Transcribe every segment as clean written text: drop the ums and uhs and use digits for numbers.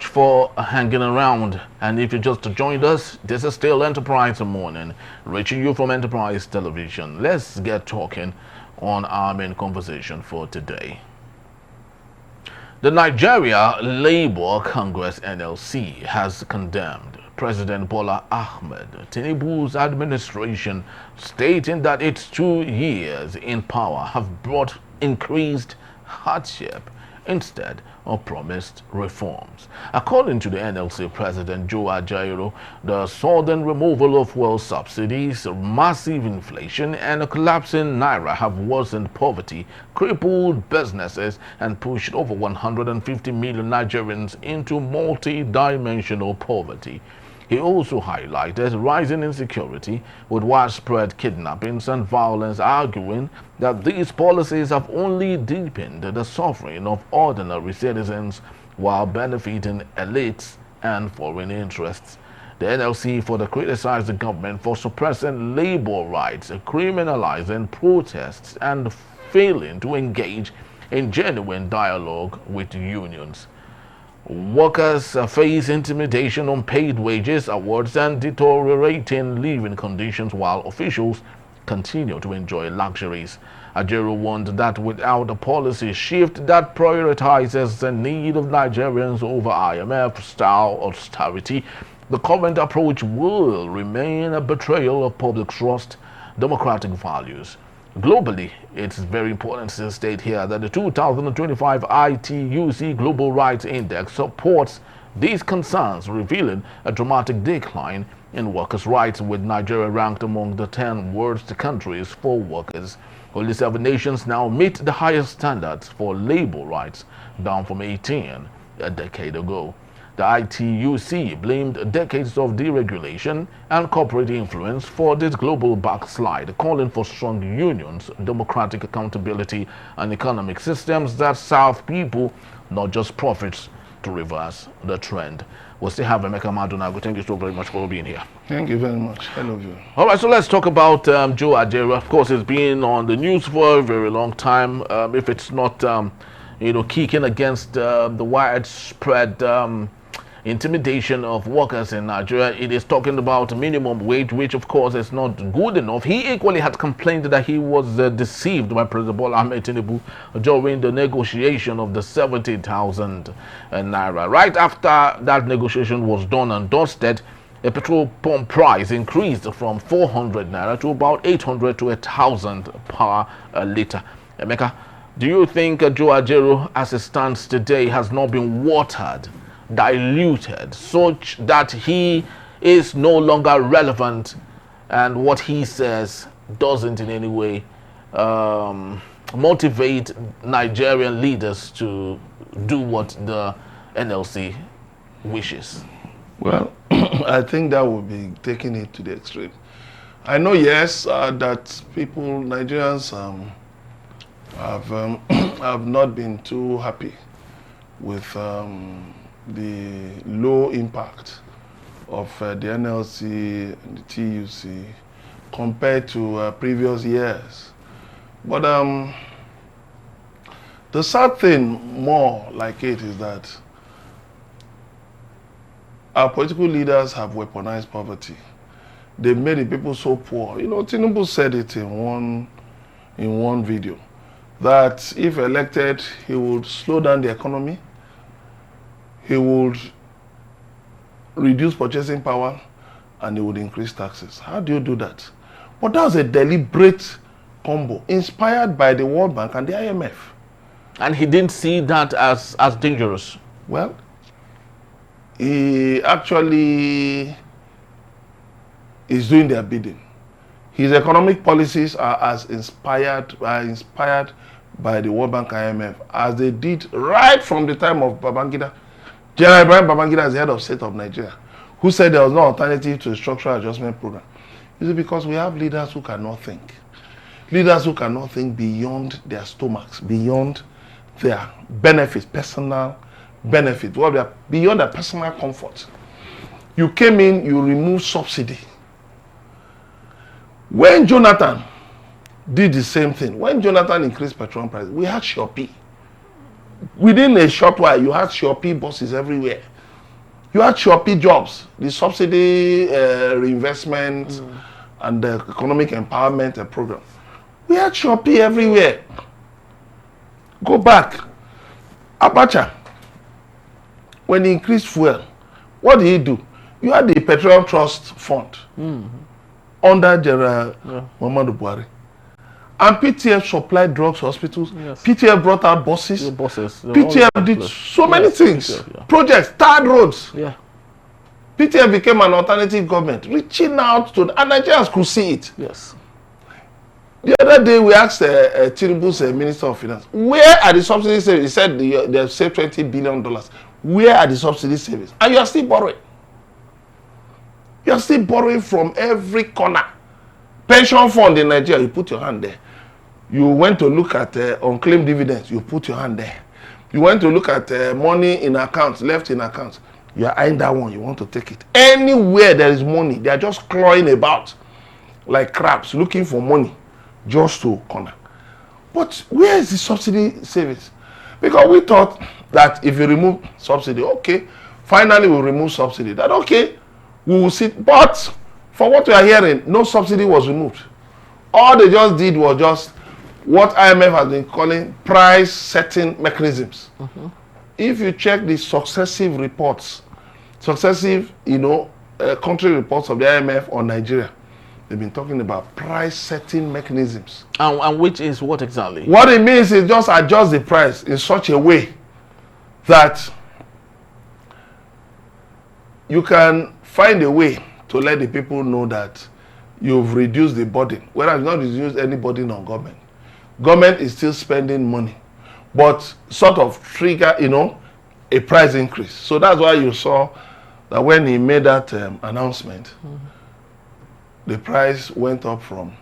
much for hanging around. And if you just joined us, this is still Enterprise Morning, reaching you from Enterprise Television. Let's get talking on our main conversation for today. The Nigeria Labour Congress NLC has condemned President Bola Tinubu's administration, stating that its 2 years in power have brought increased hardship instead of promised reforms. According to the NLC President Joe Ajaero, the sudden removal of fuel subsidies, massive inflation, and a collapsing Naira have worsened poverty, crippled businesses, and pushed over 150 million Nigerians into multi-dimensional poverty. He also highlighted rising insecurity with widespread kidnappings and violence, arguing that these policies have only deepened the suffering of ordinary citizens while benefiting elites and foreign interests. The NLC further criticized the government for suppressing labor rights, criminalizing protests, and failing to engage in genuine dialogue with unions. Workers face intimidation, unpaid wages, awards, and deteriorating living conditions, while officials continue to enjoy luxuries. Ajaero warned that without a policy shift that prioritizes the need of Nigerians over IMF-style austerity, the current approach will remain a betrayal of public trust, democratic values. Globally, it's very important to state here that the 2025 ITUC Global Rights Index supports these concerns, revealing a dramatic decline in workers' rights, with Nigeria ranked among the 10 worst countries for workers. Only 7 nations now meet the highest standards for labor rights, down from 18 a decade ago. The ITUC blamed decades of deregulation and corporate influence for this global backslide, calling for strong unions, democratic accountability, and economic systems that serve people, not just profits, to reverse the trend. We'll still have Emeka Madunago. Thank you so very much for being here. Thank you very much. I love you. All right, so let's talk about Joe Ajaero. Of course, it's been on the news for a very long time. If it's not, kicking against the widespread intimidation of workers in Nigeria, it is talking about minimum wage, which of course is not good enough. He equally had complained that he was deceived by President Bola Tinubu during the negotiation of the 70,000 Naira. Right after that negotiation was done and dusted, a petrol pump price increased from 400 Naira to about 800 to 1,000 per litre. Emeka, do you think Joe Ajaero, as it stands today, has not been watered, diluted, such that he is no longer relevant, and what he says doesn't in any way motivate Nigerian leaders to do what the NLC wishes? Well, I think that would be taking it to the extreme. I know, yes, that people, Nigerians, have not been too happy with the low impact of the NLC and the TUC compared to previous years. But the sad thing more like it is that our political leaders have weaponized poverty. They've made the people so poor. You know, Tinubu said it in one video, that if elected, he would slow down the economy, he would reduce purchasing power, and he would increase taxes. How do you do that? But that was a deliberate combo inspired by the World Bank and the IMF. And he didn't see that as dangerous. Well, he actually is doing their bidding. His economic policies are inspired by the World Bank IMF, as they did right from the time of Babangida. General Ibrahim Babangida is the head of state of Nigeria, who said there was no alternative to a structural adjustment program. Is it because we have leaders who cannot think? Leaders who cannot think beyond their stomachs, beyond their benefits, personal benefits, beyond their personal comfort. You came in, you removed subsidy. When Jonathan did the same thing, when Jonathan increased petrol prices, we had Shopee. Within a short while, you had Shopee buses everywhere. You had choppy jobs, the subsidy reinvestment and the economic empowerment program. We had choppy everywhere. Go back. Abacha, when he increased fuel, what did he do? You had the Petroleum Trust Fund under General Muhammadu Buhari. And PTF supplied drugs to hospitals. Yes. PTF brought out buses. The buses. PTF did so many things. PTF, projects, tarred roads. Yeah. PTF became an alternative government, reaching out to, and Nigerians could see it. Yes. The other day we asked Tinubu's Minister of Finance, where are the subsidy savings? He said they have saved $20 billion. Where are the subsidy savings? And you are still borrowing. You are still borrowing from every corner. Pension fund in Nigeria, you put your hand there. You went to look at unclaimed dividends, you put your hand there. You went to look at money in accounts, left in accounts. You are eyeing that one, you want to take it. Anywhere there is money, they are just clawing about like crabs, looking for money just to corner. But where is the subsidy savings? Because we thought that if you remove subsidy, okay, finally we'll remove subsidy. That okay, we will see. But for what we are hearing, no subsidy was removed. All they just did was just what IMF has been calling price setting mechanisms. If you check the successive reports, country reports of the IMF on Nigeria, they've been talking about price setting mechanisms. And which is what exactly? What it means is just adjust the price in such a way that you can find a way to let the people know that you've reduced the burden, whereas not reduced any burden on government. Government is still spending money, but sort of trigger, a price increase. So that's why you saw that when he made that announcement, the price went up from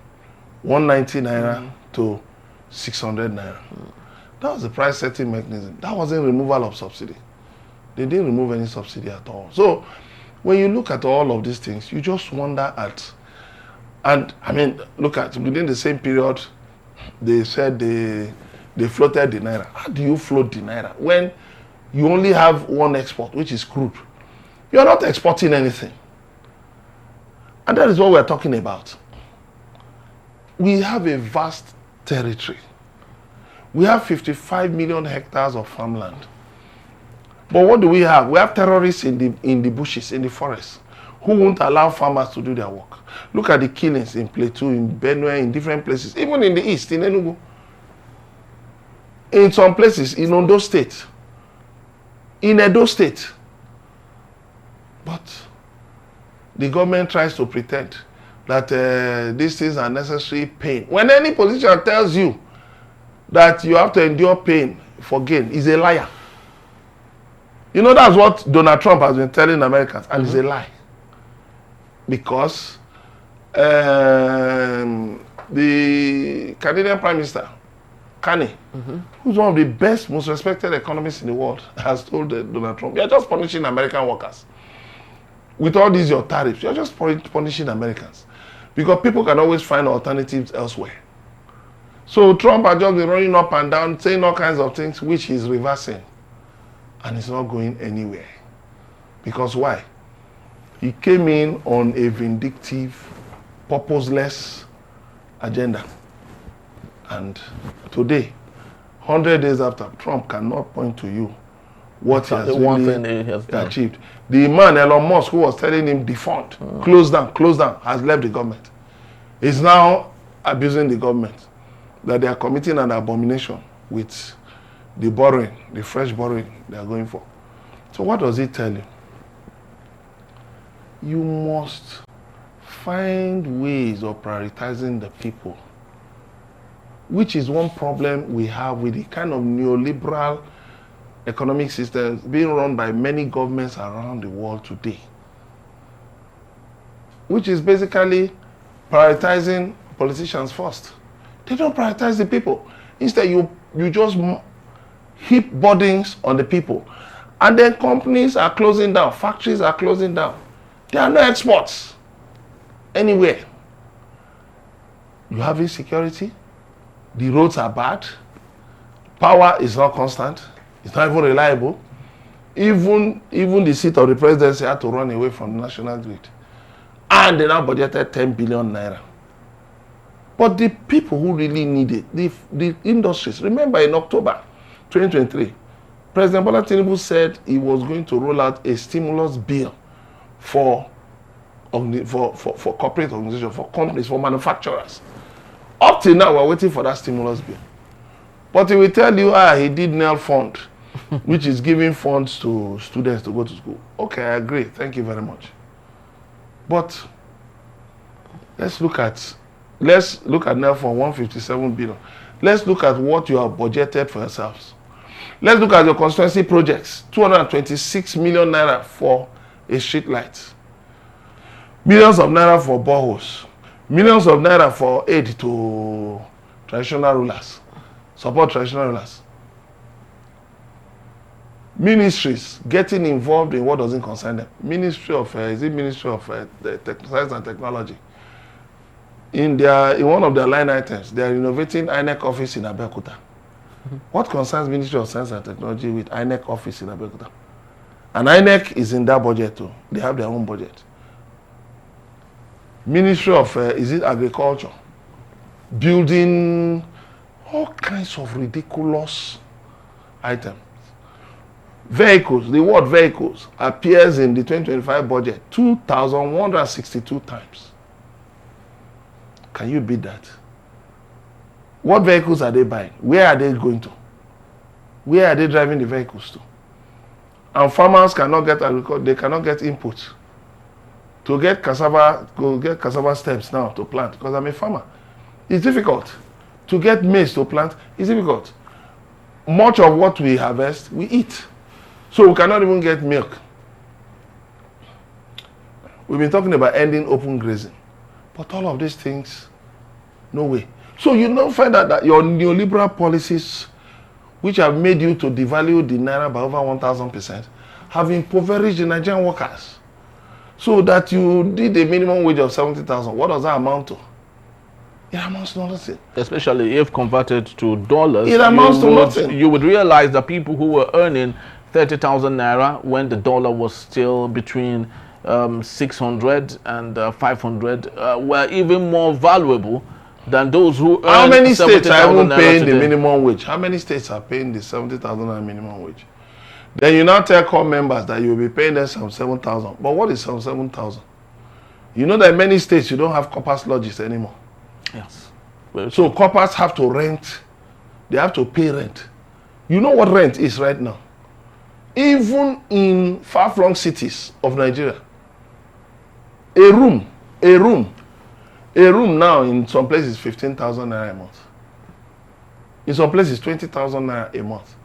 190 naira to 600 naira. That was the price setting mechanism. That wasn't removal of subsidy. They didn't remove any subsidy at all. So when you look at all of these things, you just wonder at, and I mean, look at within the same period, they said they floated the Naira. How do you float the Naira when you only have one export, which is crude? You are not exporting anything. And that is what we are talking about. We have a vast territory. We have 55 million hectares of farmland. But what do we have? We have terrorists in the bushes, in the forests, who won't allow farmers to do their work. Look at the killings in Plateau, in Benue, in different places, even in the east, in Enugu. In some places, in Ondo State, in Edo State. But the government tries to pretend that these things are necessary pain. When any politician tells you that you have to endure pain for gain, he's a liar. That's what Donald Trump has been telling Americans, and it's a lie. Because the Canadian Prime Minister, Carney, who's one of the best, most respected economists in the world, has told Donald Trump, you're just punishing American workers. With all these your tariffs, you're just punishing Americans. Because people can always find alternatives elsewhere. So Trump has just been running up and down, saying all kinds of things, which he's reversing. And it's not going anywhere. Because why? He came in on a vindictive, purposeless agenda. And today, 100 days after, Trump cannot point to you what he has really achieved. The man, Elon Musk, who was telling him defund, close down, has left the government. He's now abusing the government, that they are committing an abomination with the borrowing, the fresh borrowing they are going for. So what does it tell you? You must find ways of prioritizing the people, which is one problem we have with the kind of neoliberal economic systems being run by many governments around the world today, which is basically prioritizing politicians first. They don't prioritize the people. Instead, you just heap burdens on the people. And then companies are closing down, factories are closing down. There are no exports anywhere. You have insecurity, the roads are bad, power is not constant, it's not even reliable. Even the seat of the presidency had to run away from the national grid. And they now budgeted 10 billion naira. But the people who really need it, the industries, remember in October 2023, President Bola Tinubu said he was going to roll out a stimulus bill for corporate organizations, for companies, for manufacturers. Up till now, we're waiting for that stimulus bill. But he will tell you, he did NEL fund, which is giving funds to students to go to school. Okay, I agree. Thank you very much. But let's look at NEL fund 157 billion. Let's look at what you have budgeted for yourselves. Let's look at your constituency projects. 226 million naira for a street light. Millions of naira for boreholes. Millions of naira for aid to traditional rulers. Support traditional rulers. Ministries getting involved in what doesn't concern them. Ministry of Science and Technology. In one of their line items, they are renovating INEC office in Abeokuta. What concerns Ministry of Science and Technology with INEC office in Abeokuta? And INEC is in that budget too. They have their own budget. Ministry of Agriculture, building all kinds of ridiculous items. Vehicles, the word vehicles appears in the 2025 budget 2,162 times. Can you beat that? What vehicles are they buying? Where are they going to? Where are they driving the vehicles to? And farmers cannot get agriculture, they cannot get input. To get cassava stems now to plant, because I'm a farmer. It's difficult. To get maize to plant, it's difficult. Much of what we harvest, we eat. So we cannot even get milk. We've been talking about ending open grazing. But all of these things, no way. So you now find out that your neoliberal policies, which have made you to devalue the Naira by over 1,000%, have impoverished the Nigerian workers. So that you did a minimum wage of 70,000. What does that amount to? It amounts to nothing. Especially if converted to dollars, it amounts to nothing. You would realize that people who were earning 30,000 naira when the dollar was still between 600 and 500 were even more valuable than those who earn. How many states are even paying the minimum wage? How many states are paying the 70,000 minimum wage? Then you now tell core members that you will be paying them some 7,000. But what is some 7,000? You know that in many states you don't have corpus lodges anymore. Yes. So corpus have to rent. They have to pay rent. You know what rent is right now? Even in far-flung cities of Nigeria, a room now in some places 15,000 naira a month. In some places 20,000 naira a month.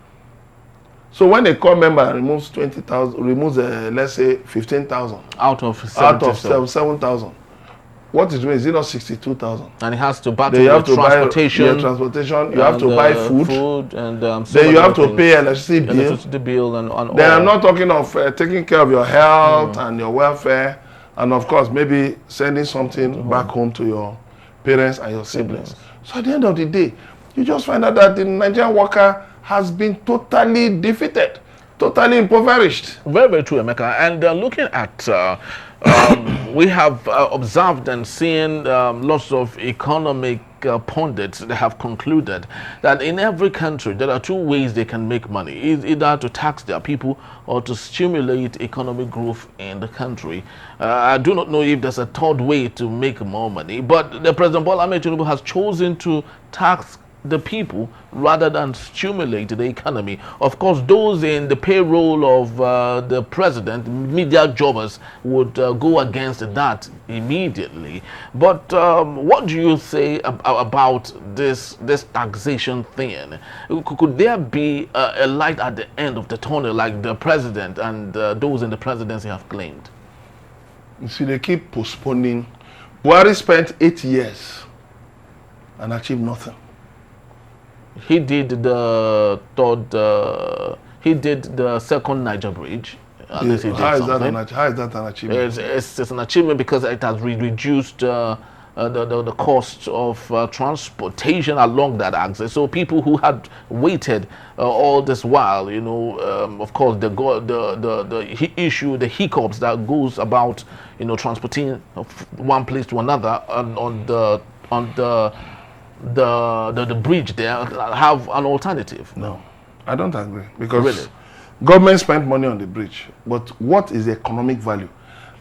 So when a core member removes 20,000, let's say 15,000 out of 7,000, what is doing? Is it not 62,000? And it has to back to transportation. You have to buy food, and then you have to pay electricity bill, and then I'm not talking of taking care of your health and your welfare, and of course maybe sending something back home to your parents and your siblings. So at the end of the day, you just find out that the Nigerian worker has been totally defeated, totally impoverished. Very, very true, Emeka. And looking at, we have observed and seen lots of economic pundits that have concluded that in every country there are two ways they can make money: either to tax their people or to stimulate economic growth in the country. I do not know if there's a third way to make more money, but the President Bola Tinubu has chosen to tax the people rather than stimulate the economy. Of course, those in the payroll of the president, media jobbers, would go against that immediately. But what do you say about this taxation thing? Could there be a light at the end of the tunnel, like the president and those in the presidency have claimed? You see, they keep postponing. Buhari spent 8 years and achieved nothing. He did the second Niger bridge. How is that an achievement? It's an achievement because it has reduced the cost of transportation along that axis. So people who had waited all this while, of course, the issue, the hiccups that goes about, transporting one place to another on the bridge there, have an alternative. No, I don't agree, because Really? government spent money on the bridge, but what is the economic value?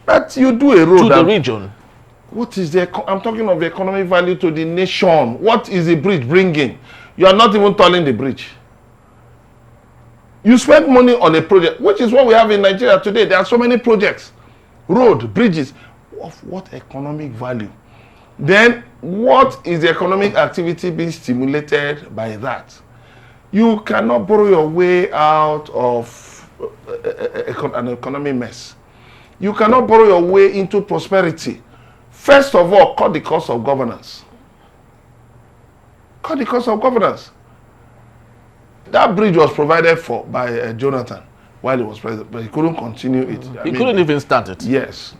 That you do a road To the region. What is I'm talking of the economic value to the nation. What is the bridge bringing? You are not even tolling the bridge. You spend money on a project, which is what we have in Nigeria today. There are so many projects, road, bridges. Of what economic value? Then what is the economic activity being stimulated by that? You cannot borrow your way out of an economic mess. You cannot borrow your way into prosperity. First of all, cut the cost of governance. Cut the cost of governance. That bridge was provided for by Jonathan while he was president, but he couldn't continue it. He couldn't even start it. Yes.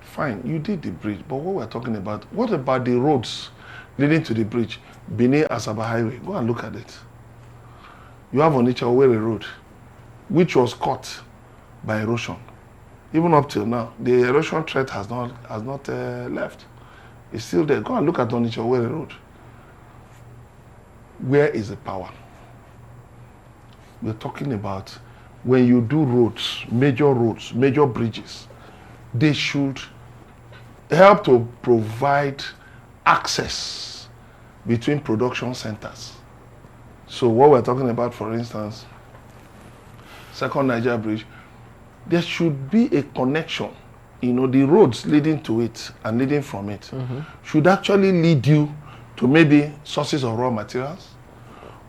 Fine, you did the bridge, but what we're talking about, what about the roads leading to the bridge? Benin Asaba Highway, go and look at it. You have Onitsha-Owerri Road, which was cut by erosion. Even up till now, the erosion threat has not left. It's still there. Go and look at Onitsha-Owerri Road. Where is the power? We're talking about when you do roads, major bridges, they should help to provide access between production centers. So what we're talking about, for instance, Second Niger Bridge, there should be a connection. The roads leading to it and leading from it should actually lead you to maybe sources of raw materials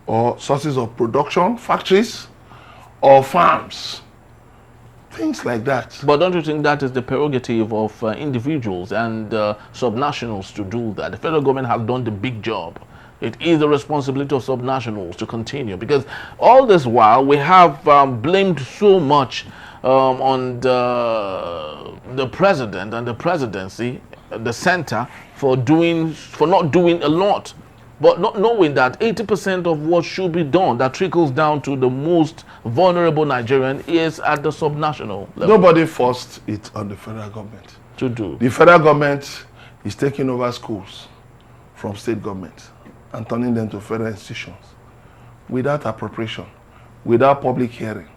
or sources of production, factories or farms. Things like that. But don't you think that is the prerogative of individuals and subnationals to do that? The federal government has done the big job. It is the responsibility of subnationals to continue, because all this while we have blamed so much on the president and the presidency, the center, for not doing a lot, but not knowing that 80% of what should be done that trickles down to the most vulnerable Nigerian is at the subnational level. Nobody forced it on the federal government To do. The federal government is taking over schools from state government and turning them to federal institutions without appropriation, without public hearing,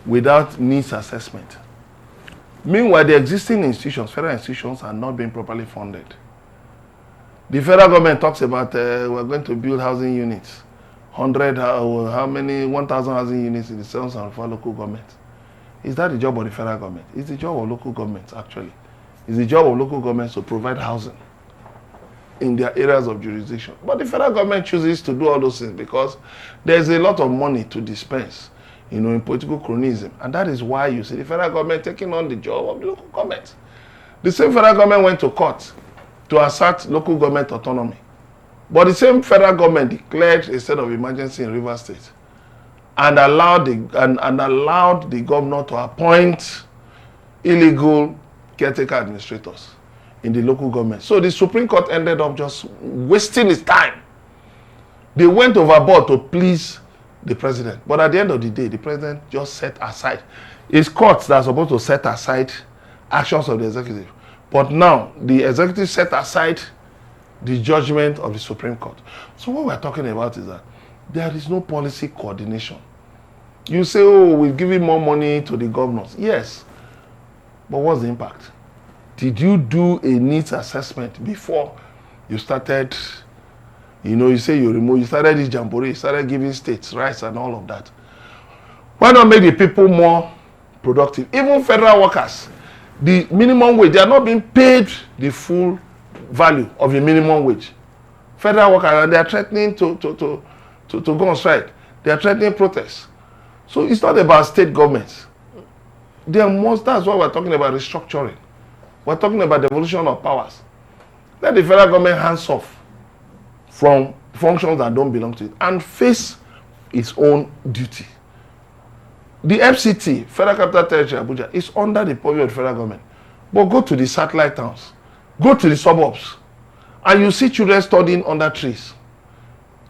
without needs assessment. Meanwhile, the existing institutions, federal institutions, are not being properly funded. The federal government talks about we're going to build housing units, 1,000 housing units in the 704 local governments. Is that the job of the federal government? It's the job of local governments, actually. It's the job of local governments to provide housing in their areas of jurisdiction. But the federal government chooses to do all those things because there's a lot of money to dispense, in political cronyism. And that is why you see the federal government taking on the job of the local government. The same federal government went to court to assert local government autonomy. But the same federal government declared a state of emergency in Rivers State and allowed the governor to appoint illegal caretaker administrators in the local government. So the Supreme Court ended up just wasting its time. They went overboard to please the president. But at the end of the day, the president just set aside. It's courts that are supposed to set aside actions of the executive. But now, the executive set aside the judgment of the Supreme Court. So what we're talking about is that there is no policy coordination. You say, oh, we're giving more money to the governors. Yes. But what's the impact? Did you do a needs assessment before you started, you say you started this jamboree, you started giving states rights and all of that? Why not make the people more productive? Even federal workers, the minimum wage, they are not being paid the full value of the minimum wage. Federal workers, and they are threatening to go on strike. They are threatening protests. So it's not about state governments. That's why we're talking about restructuring. We're talking about devolution of powers. Let the federal government hands off from functions that don't belong to it and face its own duty. The FCT, Federal Capital Territory Abuja, is under the purview of the federal government. But go to the satellite towns, go to the suburbs, And you see children studying under trees.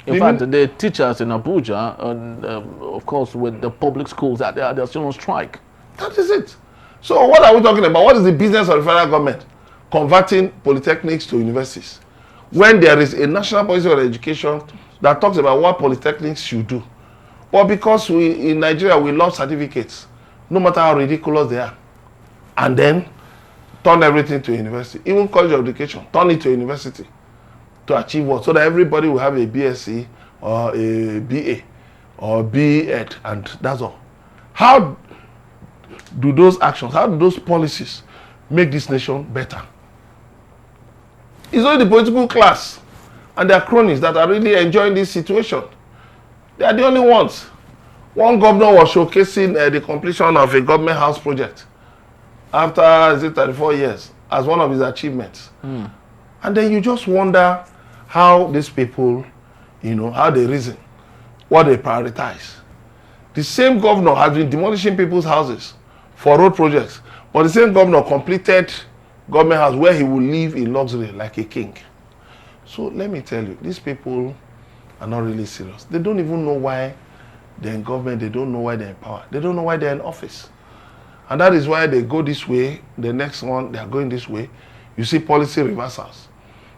In fact, the teachers in Abuja, and of course, with the public schools, they're still on strike. That is it. So what are we talking about? What is the business of the federal government? Converting polytechnics to universities. When there is a national policy on education that talks about what polytechnics should do. But because we in Nigeria, we love certificates, no matter how ridiculous they are. And then turn everything to a university. Even college of education, turn it to a university. To achieve what? So that everybody will have a BSc or a BA or B.Ed, and that's all. How do those actions, how do those policies make this nation better? It's only the political class and their cronies that are really enjoying this situation. They are the only ones. One governor was showcasing the completion of a government house project after 34 years as one of his achievements. And then you just wonder how these people, how they reason, what they prioritize. The same governor has been demolishing people's houses for road projects, but the same governor completed government house where he will live in luxury like a king. So let me tell you, these people are not really serious. They don't even know why they're in government. They don't know why they're in power. They don't know why they're in office. And that is why they go this way, the next one, they are going this way. You see policy reversals.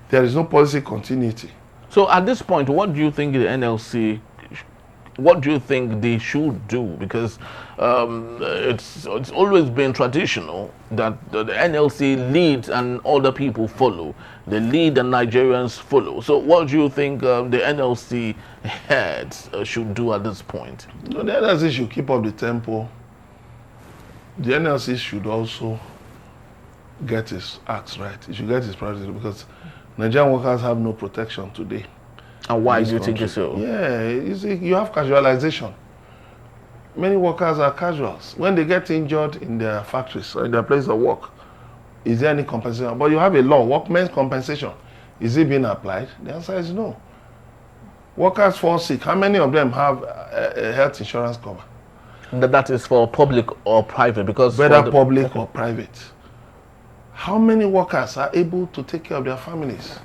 There is no policy continuity. So at this point, what do you think the NLC, what do you think they should do? Because it's always been traditional that the NLC leads and other people follow. They lead and Nigerians follow. So what do you think the NLC heads should do at this point? No, the NLC should keep up the tempo. The NLC should also get his acts right. He should get his priorities, because Nigerian workers have no protection today. And why do you think so? Yeah, you see, you have casualization. Many workers are casuals. When they get injured in their factories or in their place of work, is there any compensation? But you have a law, workmen's compensation. Is it being applied? The answer is no. Workers fall sick. How many of them have a health insurance cover? That is for public or private? Because whether public or private. How many workers are able to take care of their families?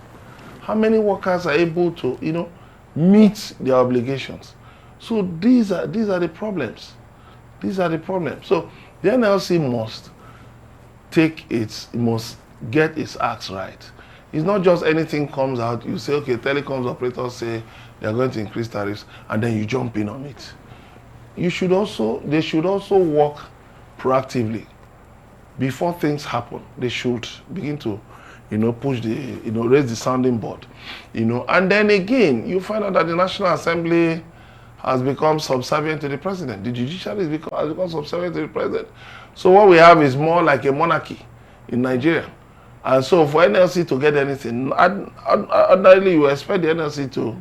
How many workers are able to, meet their obligations? So these are the problems. These are the problems. So the NLC must must get its acts right. It's not just anything comes out, you say, okay, telecoms operators say they're going to increase tariffs, and then you jump in on it. They should also work proactively. Before things happen, they should begin to, push raise the sounding board, and then again, you find out that the National Assembly has become subservient to the president. The judiciary has become subservient to the president. So what we have is more like a monarchy in Nigeria. And so for NLC to get anything, ordinarily you expect the NLC to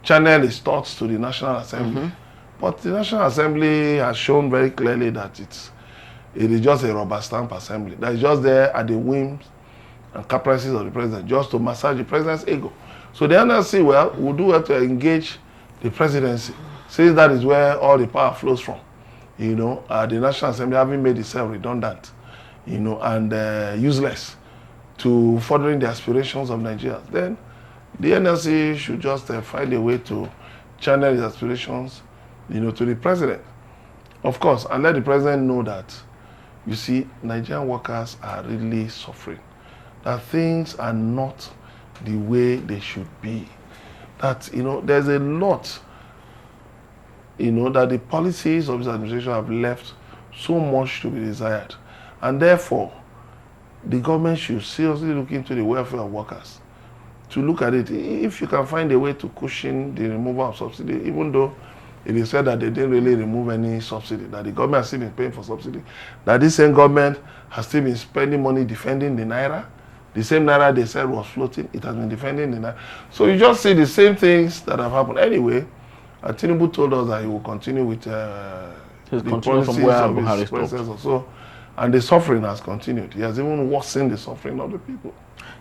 channel its thoughts to the National Assembly. But the National Assembly has shown very clearly that it is just a rubber stamp assembly that is just there at the whims and caprices of the president, just to massage the president's ego. So the NLC, will do well to engage the presidency, since that is where all the power flows from. The National Assembly having made itself redundant, and useless to furthering the aspirations of Nigerians. Then the NLC should just find a way to channel its aspirations, to the president, of course, and let the president know that, you see, Nigerian workers are really suffering, that things are not the way they should be, that, there's a lot, that the policies of this administration have left so much to be desired, and therefore, the government should seriously look into the welfare of workers, to look at it. If you can find a way to cushion the removal of subsidy, even though it is said that they didn't really remove any subsidy, that the government has still been paying for subsidy, that this same government has still been spending money defending the Naira. The same Naira they said was floating, it has been defending the Naira. So you just see the same things that have happened. Anyway, Tinubu told us that he will continue with the policies of his predecessor. And the suffering has continued. He has even worsened the suffering of the people.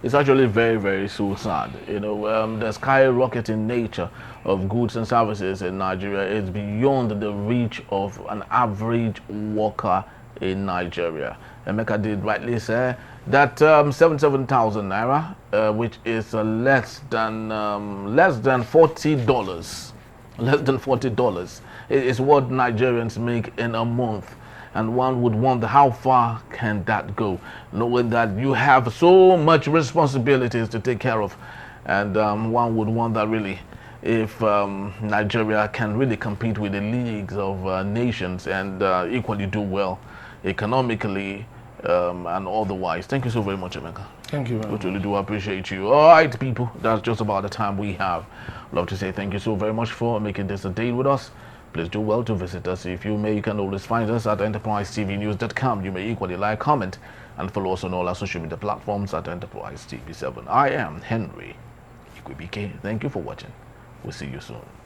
It's actually very, very so sad. The skyrocketing nature of goods and services in Nigeria is beyond the reach of an average worker in Nigeria. Emeka did rightly say that 77,000 naira, which is less than $40, less than $40, is what Nigerians make in a month. And one would wonder, how far can that go, knowing that you have so much responsibilities to take care of. And one would wonder really if Nigeria can really compete with the leagues of nations and equally do well economically and otherwise. Thank you so very much, Emeka. Thank you very much. We really do appreciate you. All right, people, that's just about the time we have. Love to say thank you so very much for making this a day with us. Please do well to visit us. If you may, you can always find us at enterprisetvnews.com. You may equally like, comment, and follow us on all our social media platforms at Enterprise TV7. I am Henry Ikwibike. Thank you for watching. We'll see you soon.